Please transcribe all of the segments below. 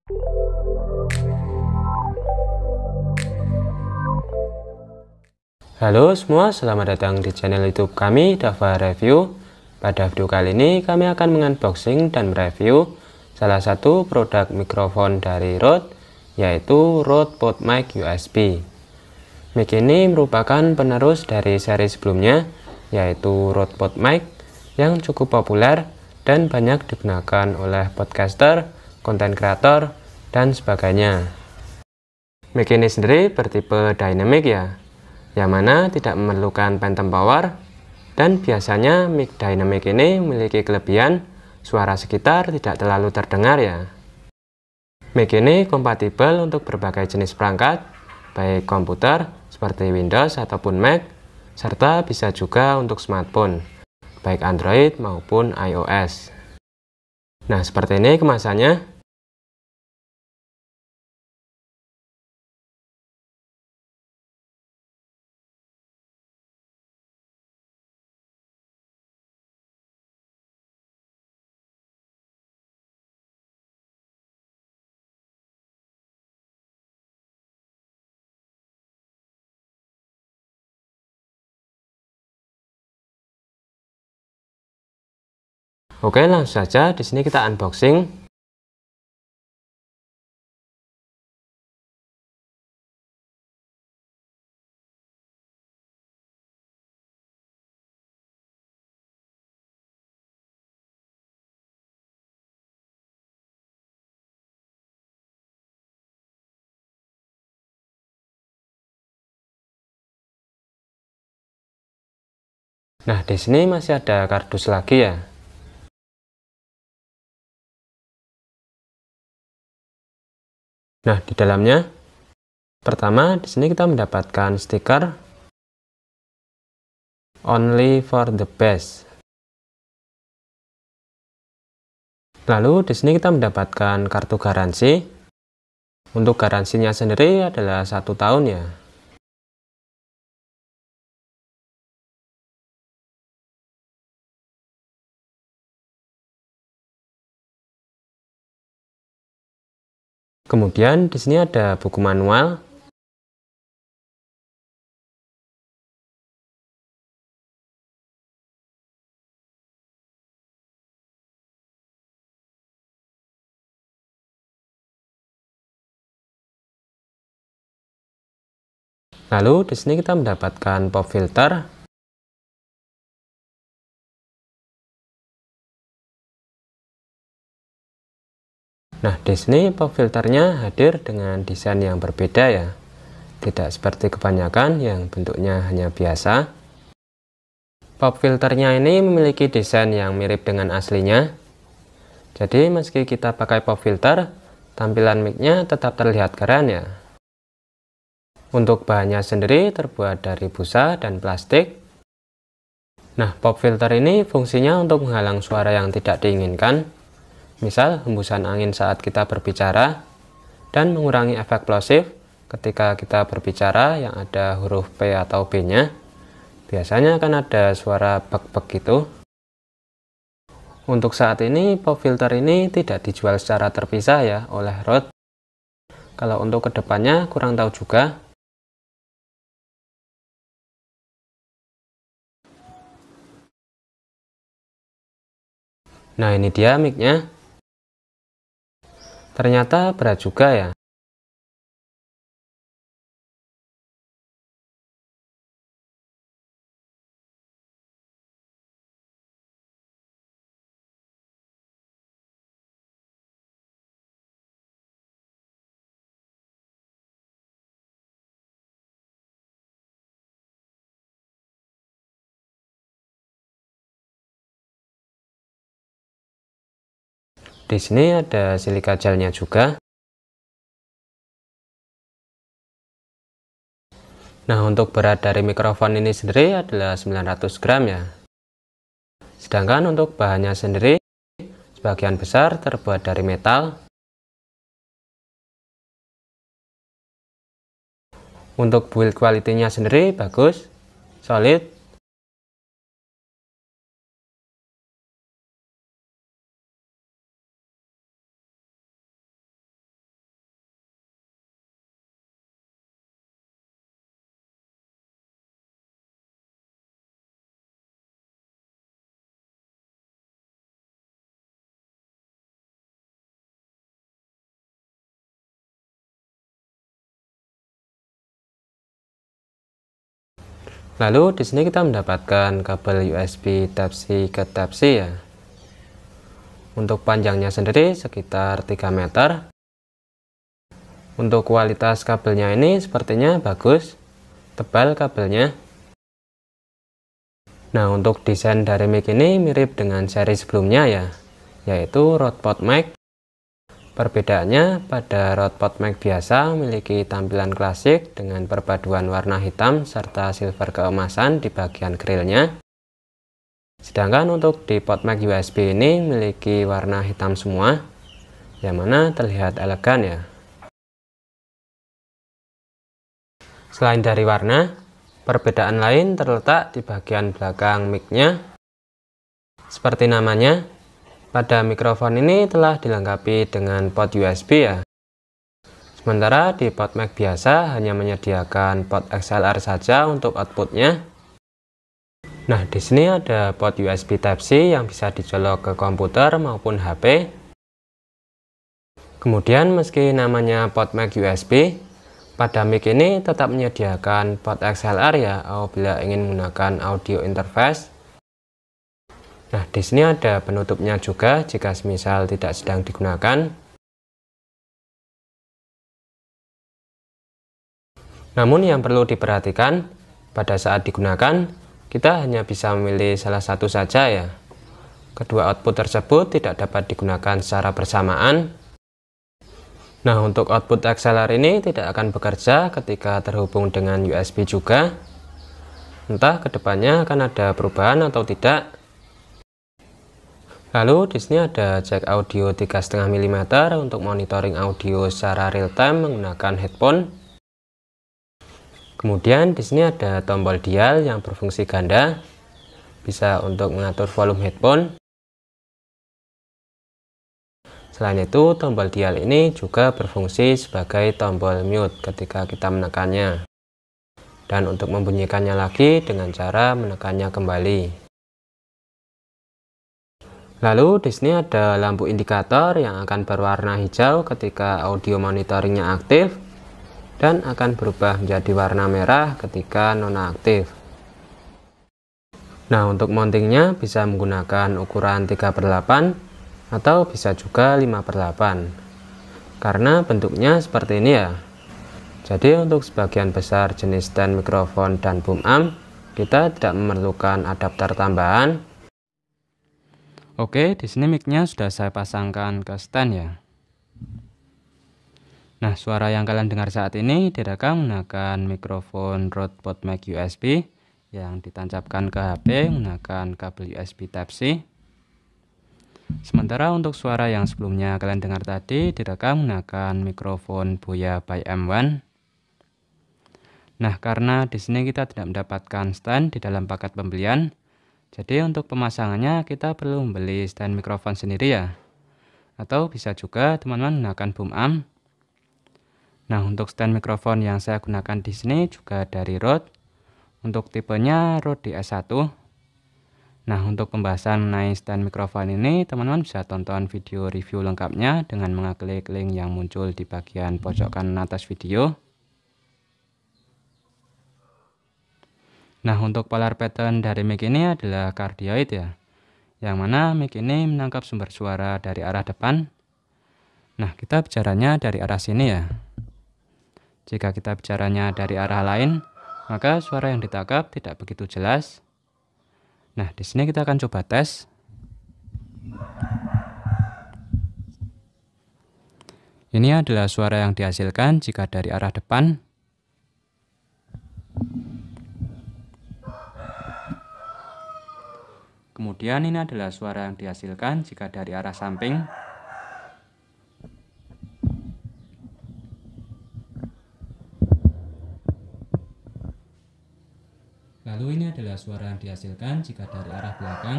Halo semua, selamat datang di channel YouTube kami, Dava Review. Pada video kali ini kami akan mengunboxing dan mereview salah satu produk mikrofon dari Rode, yaitu Rode PodMic USB. Mic ini merupakan penerus dari seri sebelumnya, yaitu Rode PodMic, yang cukup populer dan banyak digunakan oleh podcaster, konten kreator, dan sebagainya. Mic ini sendiri bertipe dynamic ya, yang mana tidak memerlukan phantom power, dan biasanya mic dynamic ini memiliki kelebihan suara sekitar tidak terlalu terdengar ya. Mic ini kompatibel untuk berbagai jenis perangkat, baik komputer seperti Windows ataupun Mac, serta bisa juga untuk smartphone, baik Android maupun iOS. Nah, seperti ini kemasannya. Oke, langsung saja di sini kita unboxing. Nah, di sini masih ada kardus lagi ya. Nah, di dalamnya pertama di sini kita mendapatkan stiker Only for the best. Lalu di sini kita mendapatkan kartu garansi. Untuk garansinya sendiri adalah 1 tahun ya. Kemudian di sini ada buku manual. Lalu di sini kita mendapatkan pop filter. Nah, di sini pop filternya hadir dengan desain yang berbeda ya. Tidak seperti kebanyakan yang bentuknya hanya biasa. Pop filternya ini memiliki desain yang mirip dengan aslinya. Jadi meski kita pakai pop filter, tampilan mic-nya tetap terlihat keren ya. Untuk bahannya sendiri terbuat dari busa dan plastik. Nah, pop filter ini fungsinya untuk menghalang suara yang tidak diinginkan, misal hembusan angin saat kita berbicara, dan mengurangi efek plosif ketika kita berbicara yang ada huruf P atau B-nya. Biasanya akan ada suara bek-bek gitu. Untuk saat ini, pop filter ini tidak dijual secara terpisah ya oleh Rode. Kalau untuk kedepannya kurang tahu juga. Nah, ini dia mic-nya. Ternyata berat juga ya. Di sini ada silika gelnya juga. Nah, untuk berat dari mikrofon ini sendiri adalah 900 gram ya. Sedangkan untuk bahannya sendiri, sebagian besar terbuat dari metal. Untuk build quality-nya sendiri bagus, solid. Lalu di sini kita mendapatkan kabel USB Type-C ke Type-C ya. Untuk panjangnya sendiri sekitar 3 meter. Untuk kualitas kabelnya ini sepertinya bagus, tebal kabelnya. Nah, untuk desain dari mic ini mirip dengan seri sebelumnya ya, yaitu Rode PodMic. Perbedaannya pada Rode PodMic biasa memiliki tampilan klasik dengan perpaduan warna hitam serta silver keemasan di bagian grillnya. Sedangkan untuk di PodMic USB ini memiliki warna hitam semua, yang mana terlihat elegan ya. Selain dari warna, perbedaan lain terletak di bagian belakang mic-nya. Seperti namanya, pada mikrofon ini telah dilengkapi dengan port USB ya. Sementara di PodMic biasa hanya menyediakan port XLR saja untuk outputnya. Nah, di sini ada port USB Type-C yang bisa dicolok ke komputer maupun HP. Kemudian meski namanya PodMic USB, pada mic ini tetap menyediakan port XLR ya apabila ingin menggunakan audio interface. Nah, di sini ada penutupnya juga jika semisal tidak sedang digunakan. Namun yang perlu diperhatikan, pada saat digunakan, kita hanya bisa memilih salah satu saja ya. Kedua output tersebut tidak dapat digunakan secara bersamaan. Nah, untuk output XLR ini tidak akan bekerja ketika terhubung dengan USB juga. Entah kedepannya akan ada perubahan atau tidak. Lalu di sini ada jack audio 3,5 mm untuk monitoring audio secara real time menggunakan headphone. Kemudian di sini ada tombol dial yang berfungsi ganda, bisa untuk mengatur volume headphone. Selain itu, tombol dial ini juga berfungsi sebagai tombol mute ketika kita menekannya, dan untuk membunyikannya lagi dengan cara menekannya kembali. Lalu di sini ada lampu indikator yang akan berwarna hijau ketika audio monitoringnya aktif dan akan berubah menjadi warna merah ketika nonaktif. Nah, untuk mountingnya bisa menggunakan ukuran 3/8 atau bisa juga 5/8 karena bentuknya seperti ini ya. Jadi untuk sebagian besar jenis stand mikrofon dan boom amp kita tidak memerlukan adapter tambahan. Oke, di sini mic-nya sudah saya pasangkan ke stand ya. Nah, suara yang kalian dengar saat ini direkam menggunakan mikrofon Rode PodMic USB yang ditancapkan ke HP menggunakan kabel USB Type-C. Sementara untuk suara yang sebelumnya kalian dengar tadi direkam menggunakan mikrofon Boya by M1. Nah, karena di sini kita tidak mendapatkan stand di dalam paket pembelian, jadi untuk pemasangannya kita perlu membeli stand mikrofon sendiri ya. Atau bisa juga teman-teman menggunakan boom amp. Nah, untuk stand mikrofon yang saya gunakan di sini juga dari Rode. Untuk tipenya Rode DS1. Nah, untuk pembahasan mengenai stand mikrofon ini teman-teman bisa tonton video review lengkapnya dengan mengklik link yang muncul di bagian pojok kanan atas video. Nah, untuk polar pattern dari mic ini adalah cardioid ya, yang mana mic ini menangkap sumber suara dari arah depan. Nah, kita bicaranya dari arah sini ya. Jika kita bicaranya dari arah lain, maka suara yang ditangkap tidak begitu jelas. Nah, di sini kita akan coba tes. Ini adalah suara yang dihasilkan jika dari arah depan. Kemudian ini adalah suara yang dihasilkan jika dari arah samping. Lalu ini adalah suara yang dihasilkan jika dari arah belakang.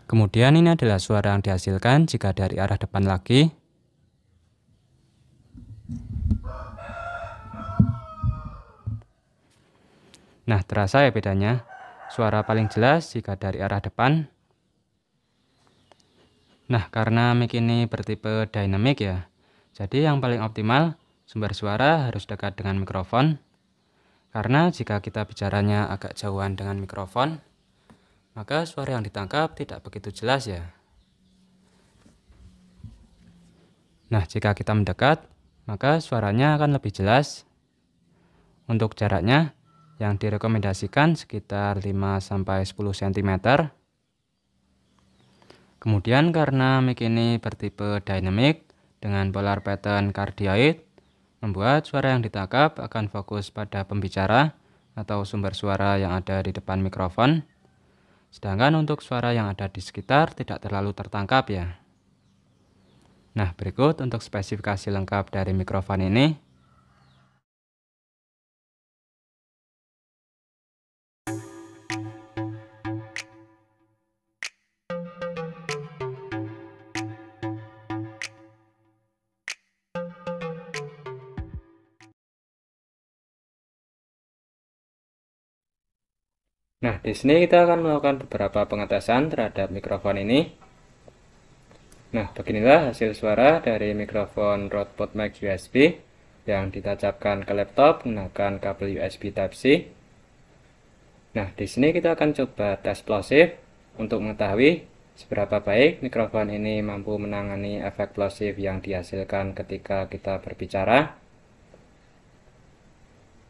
Kemudian ini adalah suara yang dihasilkan jika dari arah depan lagi. Nah, terasa ya bedanya. Suara paling jelas jika dari arah depan. Nah, karena mic ini bertipe dynamic ya, jadi yang paling optimal sumber suara harus dekat dengan mikrofon. Karena jika kita bicaranya agak jauhan dengan mikrofon, maka suara yang ditangkap tidak begitu jelas ya. Nah, jika kita mendekat, maka suaranya akan lebih jelas. Untuk jaraknya, yang direkomendasikan sekitar 5-10 cm. Kemudian karena mic ini bertipe dynamic dengan polar pattern cardioid, membuat suara yang ditangkap akan fokus pada pembicara atau sumber suara yang ada di depan mikrofon. Sedangkan untuk suara yang ada di sekitar tidak terlalu tertangkap ya. Nah, berikut untuk spesifikasi lengkap dari mikrofon ini. Nah, di sini kita akan melakukan beberapa pengetesan terhadap mikrofon ini. Nah, beginilah hasil suara dari mikrofon Rode PodMic USB yang ditancapkan ke laptop menggunakan kabel USB Type-C. Nah, di sini kita akan coba tes plosif untuk mengetahui seberapa baik mikrofon ini mampu menangani efek plosif yang dihasilkan ketika kita berbicara.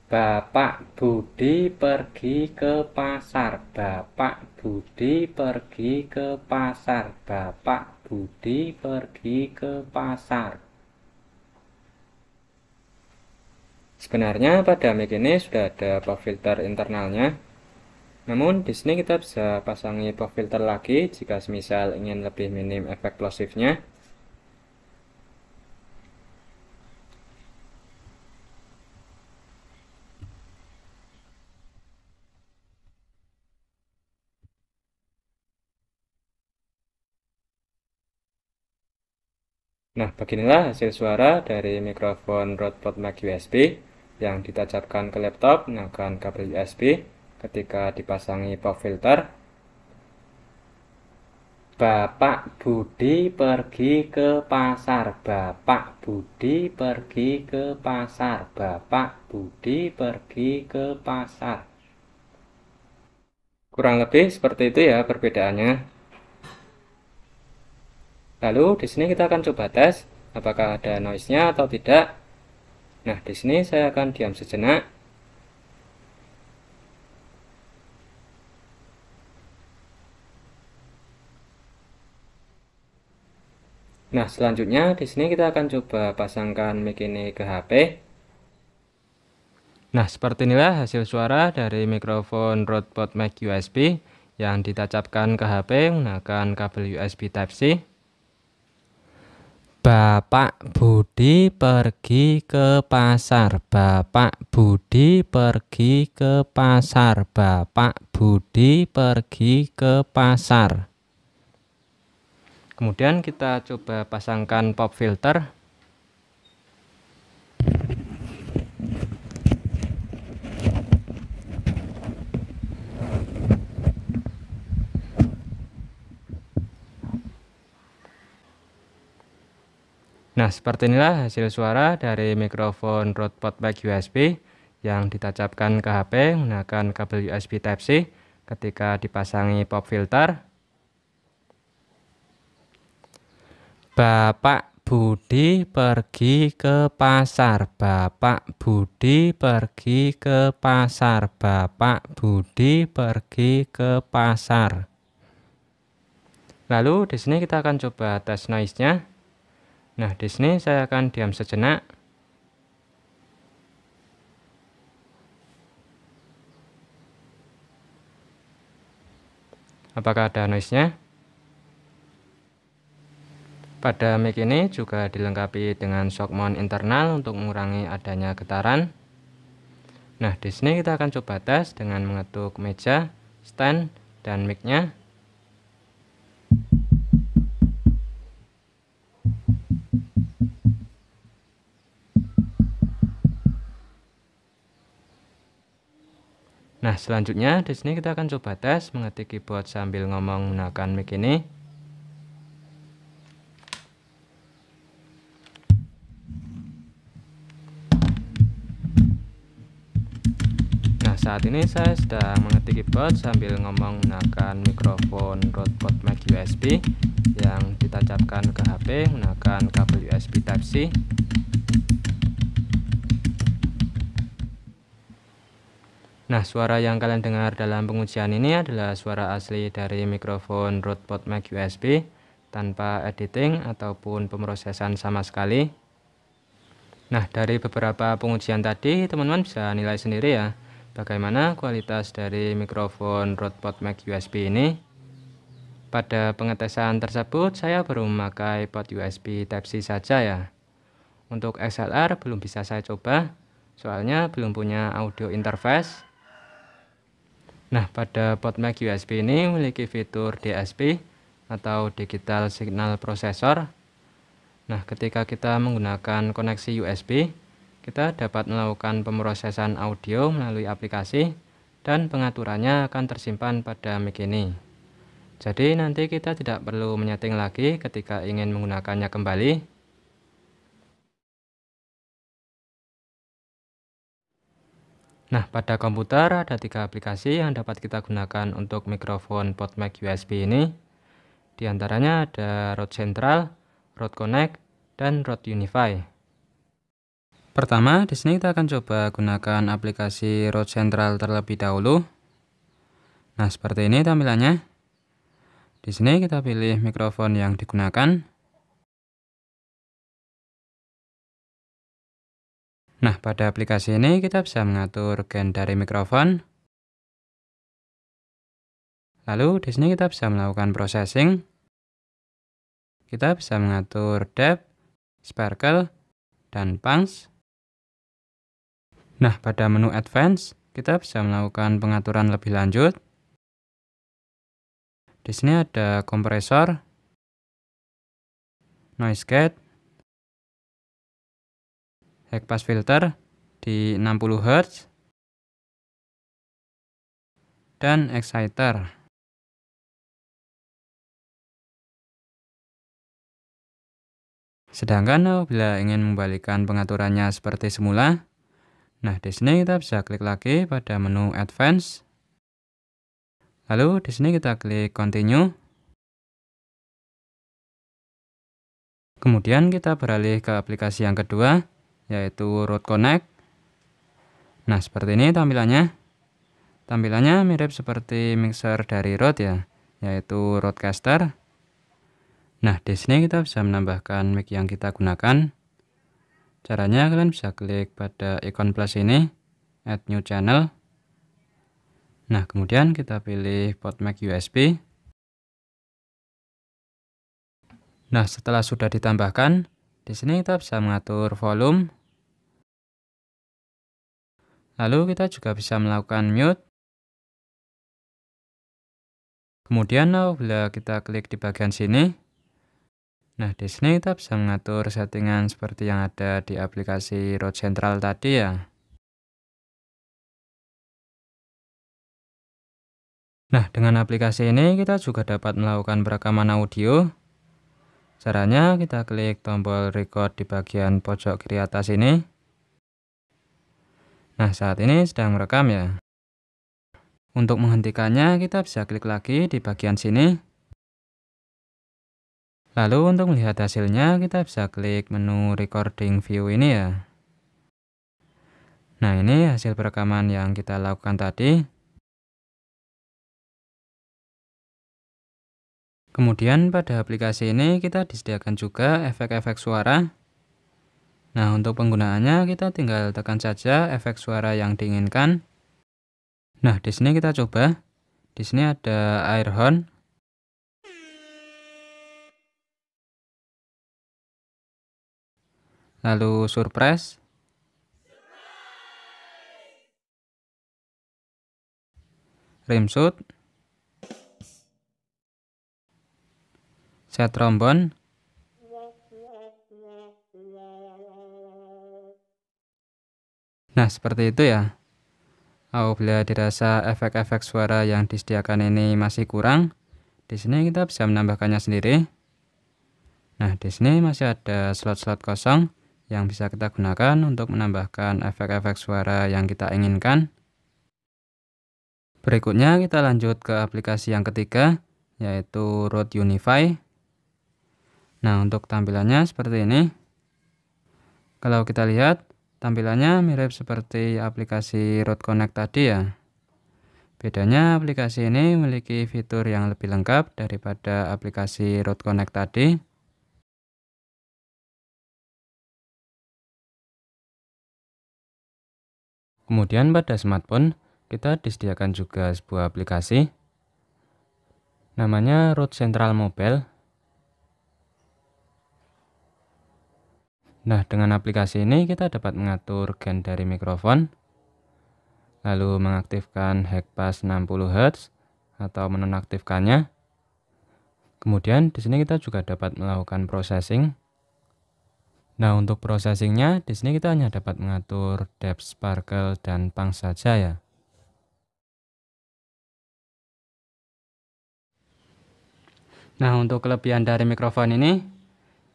Bapak Budi pergi ke pasar. Bapak Budi pergi ke pasar. Bapak Budi pergi ke pasar. Sebenarnya pada mic ini sudah ada pop filter internalnya. Namun di sini kita bisa pasangi pop filter lagi jika semisal ingin lebih minim efek plosifnya. Nah, beginilah hasil suara dari mikrofon Rode PodMic USB yang ditancapkan ke laptop menggunakan kabel USB ketika dipasangi pop filter. Bapak Budi pergi ke pasar. Bapak Budi pergi ke pasar. Bapak Budi pergi ke pasar. Kurang lebih seperti itu ya perbedaannya. Lalu di sini kita akan coba tes apakah ada noise-nya atau tidak. Nah, di sini saya akan diam sejenak. Nah, selanjutnya di sini kita akan coba pasangkan mic ini ke HP. Nah, seperti inilah hasil suara dari mikrofon Rode PodMic USB yang ditancapkan ke HP menggunakan kabel USB Type-C. Bapak Budi pergi ke pasar. Bapak Budi pergi ke pasar. Bapak Budi pergi ke pasar. Kemudian kita coba pasangkan pop filter. Nah, seperti inilah hasil suara dari mikrofon Rode PodMic USB yang ditancapkan ke HP menggunakan kabel USB Type-C ketika dipasangi pop filter. Bapak Budi pergi ke pasar. Bapak Budi pergi ke pasar. Bapak Budi pergi ke pasar. Lalu di sini kita akan coba tes noise-nya. Nah, di sini saya akan diam sejenak. Apakah ada noise-nya? Pada mic ini juga dilengkapi dengan shock mount internal untuk mengurangi adanya getaran. Nah, di sini kita akan coba tes dengan mengetuk meja, stand, dan mic-nya. Nah, selanjutnya di sini kita akan coba tes mengetik keyboard sambil ngomong menggunakan mic ini. saat ini saya sedang mengetik keyboard sambil ngomong menggunakan mikrofon Rode PodMic USB yang ditancapkan ke HP menggunakan kabel USB Type-C. Nah, suara yang kalian dengar dalam pengujian ini adalah suara asli dari mikrofon Rode PodMic USB tanpa editing ataupun pemrosesan sama sekali. Nah, dari beberapa pengujian tadi teman-teman bisa nilai sendiri ya bagaimana kualitas dari mikrofon Rode PodMic USB ini. Pada pengetesan tersebut saya baru memakai port USB Type-C saja ya. Untuk XLR belum bisa saya coba, soalnya belum punya audio interface. Nah, pada PodMic USB ini memiliki fitur DSP atau Digital Signal Processor. Nah, ketika kita menggunakan koneksi USB, kita dapat melakukan pemrosesan audio melalui aplikasi dan pengaturannya akan tersimpan pada mic ini. Jadi nanti kita tidak perlu menyeting lagi ketika ingin menggunakannya kembali. Nah, pada komputer ada 3 aplikasi yang dapat kita gunakan untuk mikrofon PodMic USB ini. Di antaranya ada Rode Central, Rode Connect, dan Rode Unify. Pertama, di sini kita akan coba gunakan aplikasi Rode Central terlebih dahulu. Nah, seperti ini tampilannya. Di sini kita pilih mikrofon yang digunakan. Nah, pada aplikasi ini kita bisa mengatur gain dari mikrofon. Lalu di sini kita bisa melakukan processing. Kita bisa mengatur depth, sparkle, dan punch. Nah, pada menu Advance, kita bisa melakukan pengaturan lebih lanjut. Di sini ada kompresor, noise gate, high pass filter di 60 Hz, dan exciter. Sedangkan apabila ingin membalikan pengaturannya seperti semula, nah, di sini kita bisa klik lagi pada menu Advance. Lalu di sini kita klik Continue. Kemudian kita beralih ke aplikasi yang kedua, yaitu Rode Connect. Nah, seperti ini tampilannya. Tampilannya mirip seperti mixer dari Rode ya, yaitu Rodecaster. Nah, di sini kita bisa menambahkan mic yang kita gunakan. Caranya kalian bisa klik pada ikon plus ini, add new channel. Nah, kemudian kita pilih PodMic USB. Nah, setelah sudah ditambahkan, di sini kita bisa mengatur volume. Lalu kita juga bisa melakukan mute. Kemudian apabila kita klik di bagian sini, nah, di sini kita bisa mengatur settingan seperti yang ada di aplikasi Rode Central tadi ya. Nah, dengan aplikasi ini kita juga dapat melakukan perekaman audio. Caranya kita klik tombol record di bagian pojok kiri atas ini. Nah, saat ini sedang merekam ya. Untuk menghentikannya kita bisa klik lagi di bagian sini. Lalu untuk melihat hasilnya kita bisa klik menu recording view ini ya. Nah, ini hasil perekaman yang kita lakukan tadi. Kemudian pada aplikasi ini kita disediakan juga efek-efek suara. Nah, untuk penggunaannya kita tinggal tekan saja efek suara yang diinginkan. Nah, di sini kita coba. Di sini ada air horn. Lalu surprise. Rimshot. Set trombone. Nah, seperti itu ya. Apabila dirasa efek-efek suara yang disediakan ini masih kurang, di sini kita bisa menambahkannya sendiri. Nah, di sini masih ada slot-slot kosong yang bisa kita gunakan untuk menambahkan efek-efek suara yang kita inginkan. Berikutnya kita lanjut ke aplikasi yang ketiga, yaitu Rode Unify. Nah, untuk tampilannya seperti ini. Kalau kita lihat, tampilannya mirip seperti aplikasi Rode Connect tadi ya. Bedanya aplikasi ini memiliki fitur yang lebih lengkap daripada aplikasi Rode Connect tadi. Kemudian pada smartphone, kita disediakan juga sebuah aplikasi. Namanya Rode Central Mobile. Nah, dengan aplikasi ini kita dapat mengatur gain dari mikrofon, lalu mengaktifkan high pass 60 Hz atau menonaktifkannya. Kemudian di sini kita juga dapat melakukan processing. Nah, untuk processingnya di sini kita hanya dapat mengatur depth, sparkle, dan pang saja ya. Nah, untuk kelebihan dari mikrofon ini,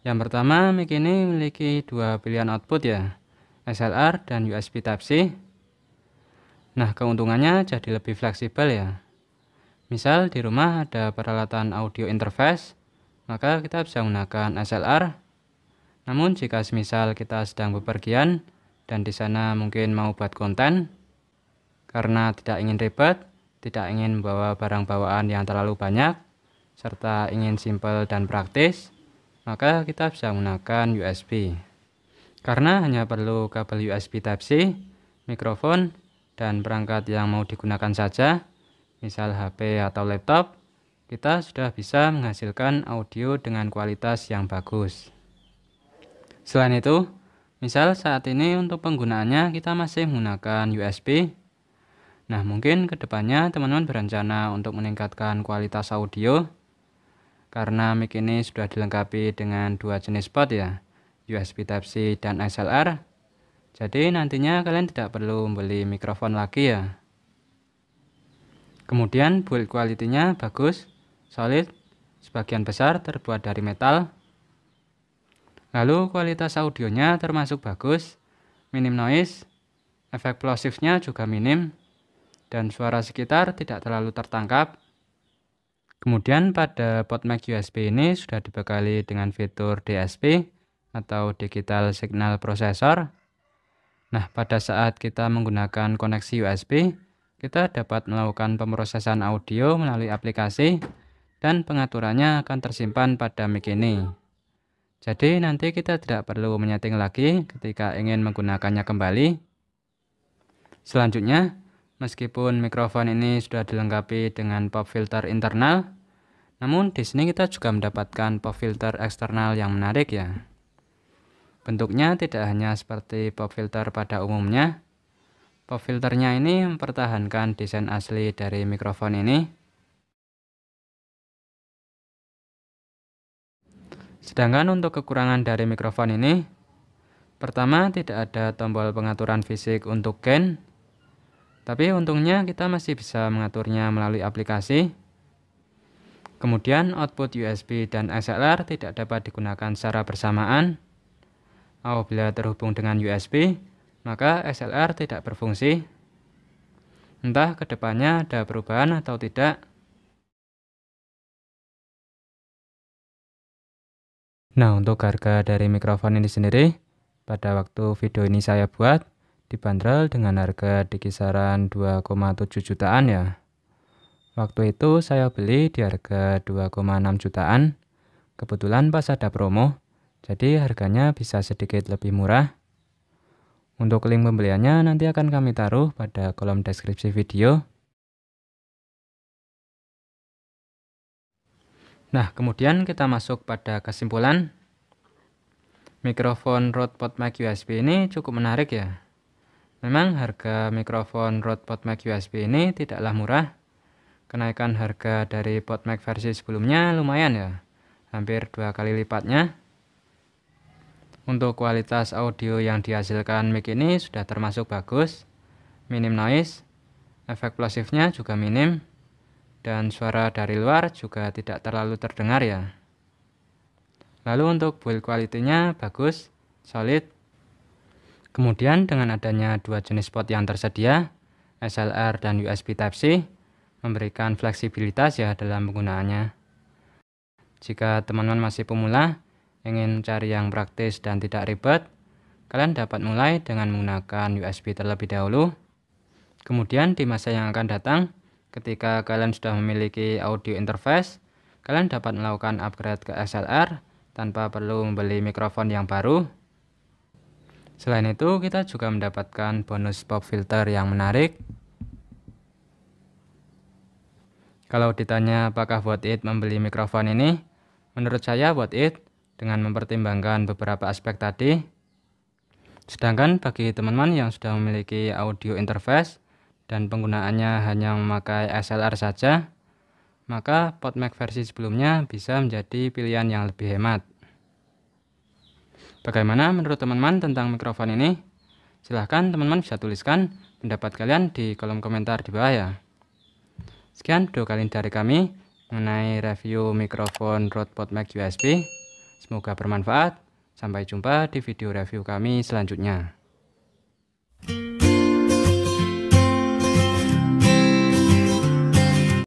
yang pertama, mic ini memiliki dua pilihan output ya, XLR dan USB Type-C. Nah, keuntungannya jadi lebih fleksibel ya. Misal di rumah ada peralatan audio interface, maka kita bisa menggunakan XLR. Namun jika semisal kita sedang bepergian dan di sana mungkin mau buat konten, karena tidak ingin ribet, tidak ingin membawa barang bawaan yang terlalu banyak, serta ingin simple dan praktis, maka kita bisa menggunakan USB. Karena hanya perlu kabel USB Type-C, mikrofon, dan perangkat yang mau digunakan saja, misal HP atau laptop, kita sudah bisa menghasilkan audio dengan kualitas yang bagus. Selain itu, misal saat ini untuk penggunaannya kita masih menggunakan USB. Nah, mungkin kedepannya teman-teman berencana untuk meningkatkan kualitas audio. Karena mic ini sudah dilengkapi dengan dua jenis port ya, USB Type-C dan XLR. Jadi nantinya kalian tidak perlu membeli mikrofon lagi ya. Kemudian build quality-nya bagus, solid, sebagian besar terbuat dari metal. Lalu kualitas audionya termasuk bagus, minim noise, efek plosifnya juga minim, dan suara sekitar tidak terlalu tertangkap. Kemudian pada port mic USB ini sudah dibekali dengan fitur DSP atau Digital Signal Processor. Nah, pada saat kita menggunakan koneksi USB, kita dapat melakukan pemrosesan audio melalui aplikasi dan pengaturannya akan tersimpan pada mic ini. Jadi nanti kita tidak perlu menyeting lagi ketika ingin menggunakannya kembali. Selanjutnya, meskipun mikrofon ini sudah dilengkapi dengan pop filter internal, namun di sini kita juga mendapatkan pop filter eksternal yang menarik ya. Bentuknya tidak hanya seperti pop filter pada umumnya. Pop filternya ini mempertahankan desain asli dari mikrofon ini. Sedangkan untuk kekurangan dari mikrofon ini, pertama tidak ada tombol pengaturan fisik untuk gain, tapi untungnya kita masih bisa mengaturnya melalui aplikasi. Kemudian output USB dan XLR tidak dapat digunakan secara bersamaan. Apabila terhubung dengan USB, maka XLR tidak berfungsi. Entah kedepannya ada perubahan atau tidak. Nah, untuk harga dari mikrofon ini sendiri, pada waktu video ini saya buat, dibanderol dengan harga di kisaran 2,7 jutaan ya. Waktu itu saya beli di harga 2,6 jutaan. Kebetulan pas ada promo, jadi harganya bisa sedikit lebih murah. Untuk link pembeliannya nanti akan kami taruh pada kolom deskripsi video. Nah, kemudian kita masuk pada kesimpulan. Mikrofon Rode PodMic USB ini cukup menarik ya. Memang harga mikrofon Rode PodMic USB ini tidaklah murah. Kenaikan harga dari PodMic versi sebelumnya lumayan ya, hampir 2 kali lipatnya. Untuk kualitas audio yang dihasilkan mic ini sudah termasuk bagus, minim noise, efek plosifnya juga minim, dan suara dari luar juga tidak terlalu terdengar ya. Lalu untuk build quality-nya bagus, solid. Kemudian dengan adanya dua jenis port yang tersedia, XLR dan USB Type-C, memberikan fleksibilitas ya dalam penggunaannya. Jika teman-teman masih pemula, ingin mencari yang praktis dan tidak ribet, kalian dapat mulai dengan menggunakan USB terlebih dahulu. Kemudian di masa yang akan datang, ketika kalian sudah memiliki audio interface, kalian dapat melakukan upgrade ke XLR tanpa perlu membeli mikrofon yang baru. Selain itu, kita juga mendapatkan bonus pop filter yang menarik. Kalau ditanya apakah worth it membeli mikrofon ini, menurut saya worth it dengan mempertimbangkan beberapa aspek tadi. Sedangkan bagi teman-teman yang sudah memiliki audio interface dan penggunaannya hanya memakai XLR saja, maka PodMic versi sebelumnya bisa menjadi pilihan yang lebih hemat. Bagaimana menurut teman-teman tentang mikrofon ini? Silahkan teman-teman bisa tuliskan pendapat kalian di kolom komentar di bawah ya. Sekian video kali ini dari kami mengenai review mikrofon Rode PodMic USB. Semoga bermanfaat. Sampai jumpa di video review kami selanjutnya.